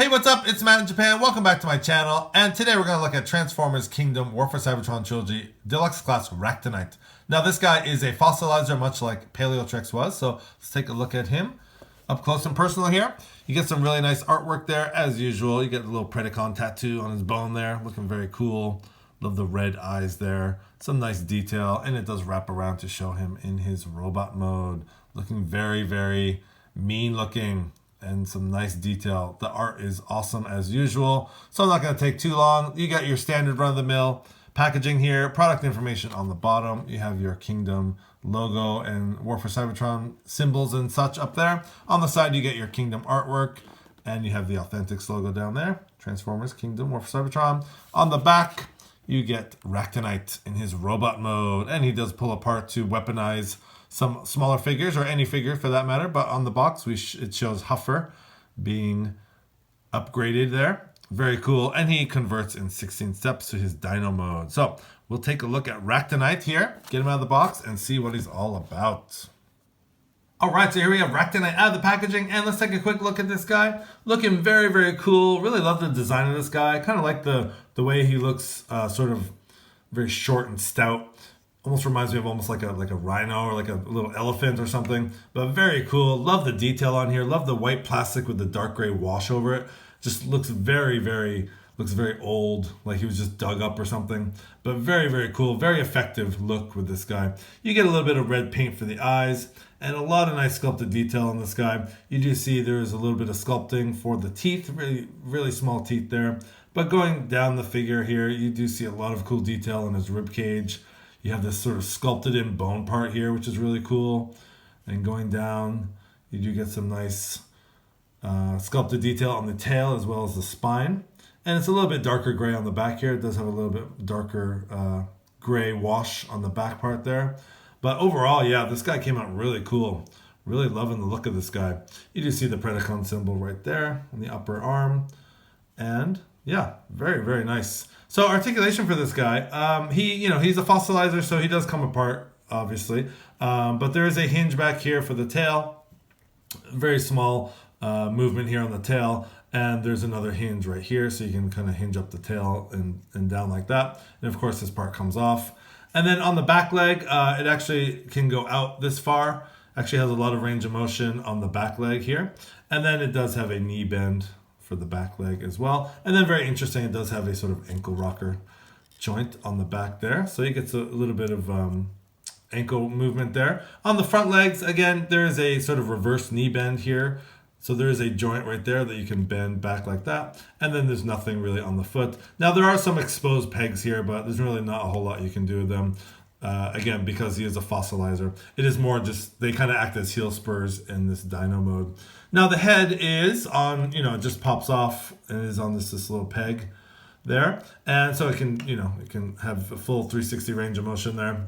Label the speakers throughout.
Speaker 1: Hey, what's up? It's Matt in Japan. Welcome back to my channel. And today we're going to look at Transformers Kingdom War for Cybertron Trilogy Deluxe Class Ractonite. Now, this guy is a fossilizer, much like Paleotrex was. So let's take a look at him up close and personal here. You get some really nice artwork there, as usual. You get a little Predacon tattoo on his bone there, looking very cool. Love the red eyes there. Some nice detail, and it does wrap around to show him in his robot mode. Looking very, very mean looking. And some nice detail. The art is awesome as usual, so I'm not going to take too long. You got your standard run-of-the-mill packaging here, product information on the bottom. You have your Kingdom logo and War for Cybertron symbols and such up there. On the side, you get your Kingdom artwork, and you have the Authentics logo down there. Transformers Kingdom War for Cybertron. On the back, you get Ractonite in his robot mode, and he does pull apart to weaponize some smaller figures, or any figure for that matter. But on the box, it shows Huffer being upgraded there. Very cool. And he converts in 16 steps to his Dino mode. So we'll take a look at Ractonite here, get him out of the box, and see what he's all about. All right, so here we have Ractonite out of the packaging, and let's take a quick look at this guy. Looking very, very cool. Really love the design of this guy. Kind of like the way he looks, sort of very short and stout. Almost reminds me of almost like a rhino or like a little elephant or something. But very cool. Love the detail on here. Love the white plastic with the dark gray wash over it. Just looks very, very old, like he was just dug up or something. But very, very cool. Very effective look with this guy. You get a little bit of red paint for the eyes and a lot of nice sculpted detail on this guy. You do see there's a little bit of sculpting for the teeth. Really, really small teeth there. But going down the figure here, you do see a lot of cool detail in his rib cage. You have this sort of sculpted in bone part here, which is really cool. And going down, you do get some nice sculpted detail on the tail as well as the spine. And it's a little bit darker gray on the back here. It does have a little bit darker gray wash on the back part there. But overall, yeah, this guy came out really cool. Really loving the look of this guy. You do see the Predacon symbol right there on the upper arm. And yeah, very, very nice. So articulation for this guy, he's a fossilizer, so he does come apart, obviously. But there is a hinge back here for the tail. Very small movement here on the tail. And there's another hinge right here, so you can kind of hinge up the tail and down like that. And of course, this part comes off. And then on the back leg, it actually can go out this far. Actually has a lot of range of motion on the back leg here. And then it does have a knee bend for the back leg as well. And then very interesting, it does have a sort of ankle rocker joint on the back there. So it gets a little bit of ankle movement there. On the front legs, again, there is a sort of reverse knee bend here. So there is a joint right there that you can bend back like that. And then there's nothing really on the foot. Now there are some exposed pegs here, but there's really not a whole lot you can do with them. Again, because he is a fossilizer. It is more just, they kind of act as heel spurs in this Dino mode. Now the head is on, it just pops off and is on this little peg there. And so it can have a full 360 range of motion there.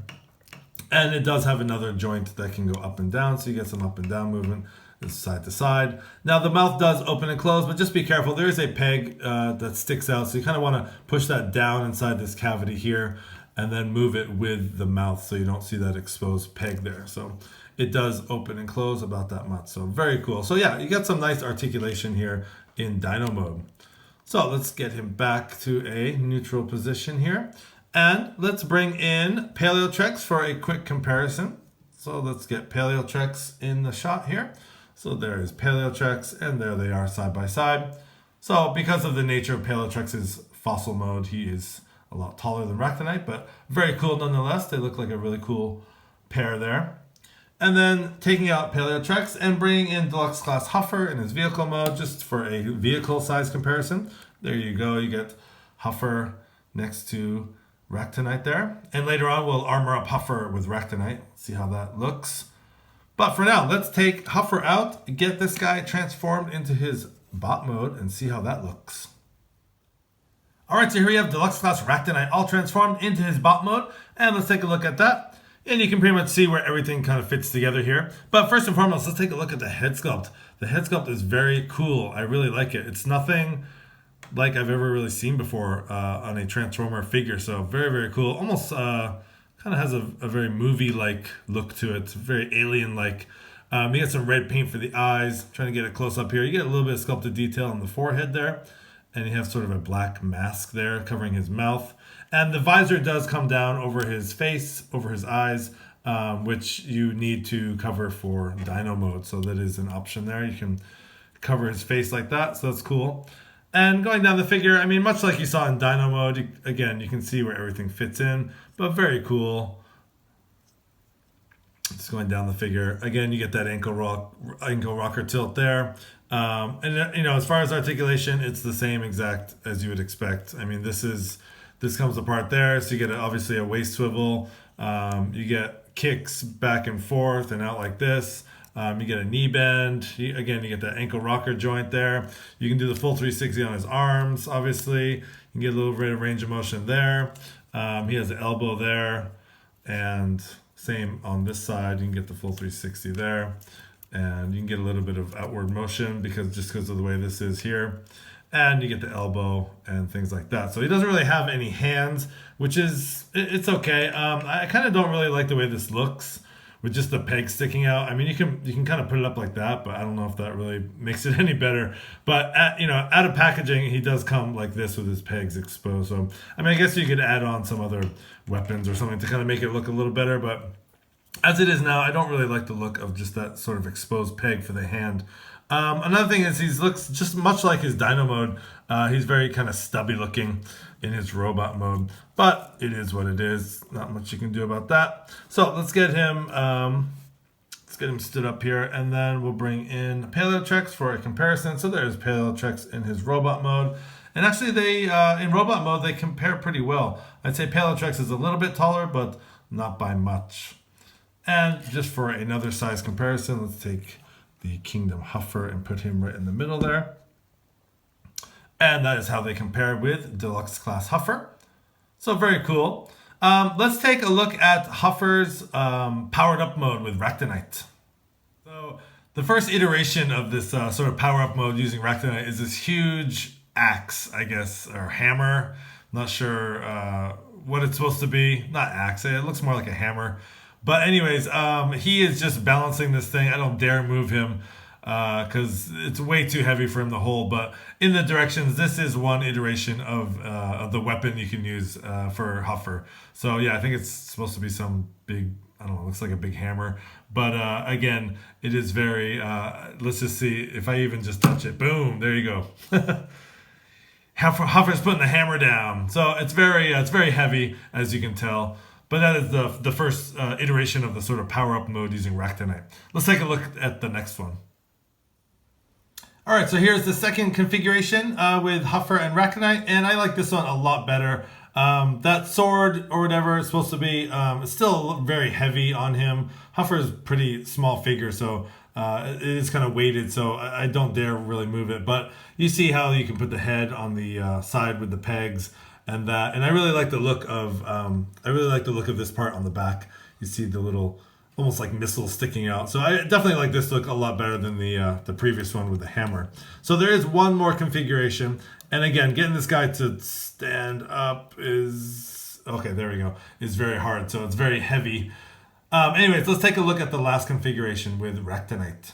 Speaker 1: And it does have another joint that can go up and down. So you get some up and down movement side to side. Now the mouth does open and close, but just be careful. There is a peg that sticks out. So you kind of want to push that down inside this cavity here and then move it with the mouth so you don't see that exposed peg there. So it does open and close about that much. So very cool. So yeah, you got some nice articulation here in Dino mode. So let's get him back to a neutral position here. And let's bring in Paleotrex for a quick comparison. So let's get Paleotrex in the shot here. So there is Paleotrex, and there they are side by side. So because of the nature of Paleotrex's fossil mode, he is a lot taller than Ractonite, but very cool nonetheless. They look like a really cool pair there. And then taking out Paleotrex and bringing in Deluxe Class Huffer in his vehicle mode, just for a vehicle size comparison. There you go. You get Huffer next to Ractonite there. And later on, we'll armor up Huffer with Ractonite. See how that looks. But for now, let's take Huffer out, get this guy transformed into his bot mode, and see how that looks. Alright, so here we have Deluxe Class Ractonite all transformed into his bot mode. And let's take a look at that. And you can pretty much see where everything kind of fits together here. But first and foremost, let's take a look at the head sculpt. The head sculpt is very cool. I really like it. It's nothing like I've ever really seen before on a Transformer figure. So very, very cool. Almost kind of has a very movie-like look to it. Very alien-like You get some red paint for the eyes. Trying to get it close up here. You get a little bit of sculpted detail on the forehead there. And you have sort of a black mask there covering his mouth. And the visor does come down over his face, over his eyes, which you need to cover for Dino mode. So that is an option there. You can cover his face like that. So that's cool. And going down the figure, I mean, much like you saw in Dino mode, again, you can see where everything fits in. But very cool. Just going down the figure. Again, you get that ankle rocker tilt there. And you know, as far as articulation, it's the same exact as you would expect. I mean, this comes apart there, so you get obviously a waist swivel. You get kicks back and forth and out like this. You get a knee bend. Again, you get that ankle rocker joint there. You can do the full 360 on his arms, obviously. You can get a little bit of range of motion there. He has the elbow there, and same on this side. You can get the full 360 there. And you can get a little bit of outward motion because of the way this is here. And you get the elbow and things like that. So he doesn't really have any hands, which is, it's okay. I kind of don't really like the way this looks with just the peg sticking out. I mean, you can kind of put it up like that, but I don't know if that really makes it any better. But out of packaging, he does come like this with his pegs exposed. So, I mean, I guess you could add on some other weapons or something to kind of make it look a little better, but as it is now, I don't really like the look of just that sort of exposed peg for the hand. Another thing is he looks just much like his Dino mode. He's very kind of stubby looking in his robot mode, but it is what it is. Not much you can do about that. So let's get him stood up here, and then we'll bring in Paleotrex for a comparison. So there's Paleotrex in his robot mode. And actually they, in robot mode, they compare pretty well. I'd say Paleotrex is a little bit taller, but not by much. And just for another size comparison, let's take the Kingdom Huffer and put him right in the middle there. And that is how they compare with Deluxe Class Huffer. So very cool. Let's take a look at Huffer's powered up mode with Ractonite. So the first iteration of this sort of power up mode using Ractonite is this huge axe, I guess, or hammer. Not sure what it's supposed to be. Not axe, it looks more like a hammer. But anyways, he is just balancing this thing. I don't dare move him because it's way too heavy for him to hold. But in the directions, this is one iteration of the weapon you can use for Huffer. So yeah, I think it's supposed to be some big, I don't know, looks like a big hammer. But again, it is very, let's just see if I even just touch it. Boom, there you go. Huffer's putting the hammer down. So it's very heavy, as you can tell. But that is the first iteration of the sort of power-up mode using Ractonite. Let's take a look at the next one. All right, so here's the second configuration with Huffer and Ractonite, and I like this one a lot better. That sword or whatever it's supposed to be, it's still very heavy on him. Huffer is a pretty small figure, so it is kind of weighted, so I don't dare really move it. But you see how you can put the head on the side with the pegs. And I really like the look of this part on the back. You see the little, almost like missile sticking out. So I definitely like this look a lot better than the previous one with the hammer. So there is one more configuration, and again, getting this guy to stand up is okay. There we go. Is very hard. So it's very heavy. Anyways, let's take a look at the last configuration with Ractonite.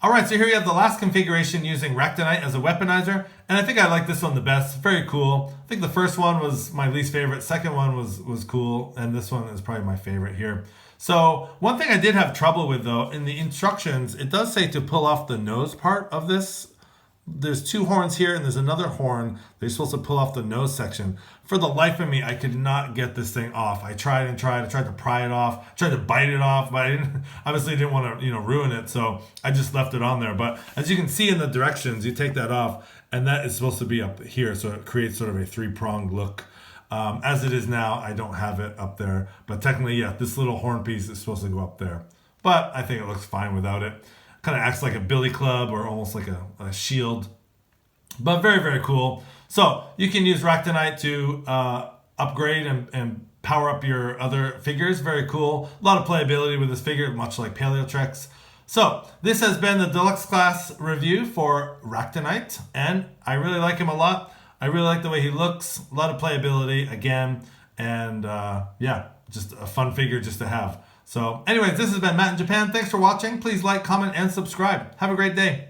Speaker 1: All right, so here we have the last configuration using Ractonite as a weaponizer, and I think I like this one the best. Very cool. I think the first one was my least favorite. Second one was cool, and this one is probably my favorite here. So one thing I did have trouble with, though, in the instructions, it does say to pull off the nose part of this. There's two horns here, and there's another horn that you're supposed to pull off the nose section. For the life of me, I could not get this thing off. I tried and tried. I tried to pry it off. I tried to bite it off, but I obviously didn't want to, ruin it. So I just left it on there. But as you can see in the directions, you take that off, and that is supposed to be up here. So it creates sort of a three-pronged look. As it is now, I don't have it up there. But technically, yeah, this little horn piece is supposed to go up there. But I think it looks fine without it. Kind of acts like a billy club or almost like a shield. But very, very cool. So you can use Ractonite to upgrade and power up your other figures. Very cool. A lot of playability with this figure, much like Paleotrex. So this has been the Deluxe Class review for Ractonite, and I really like him a lot. I really like the way he looks. A lot of playability again, and yeah, just a fun figure just to have. So anyways, this has been Matt in Japan. Thanks for watching. Please like, comment, and subscribe. Have a great day.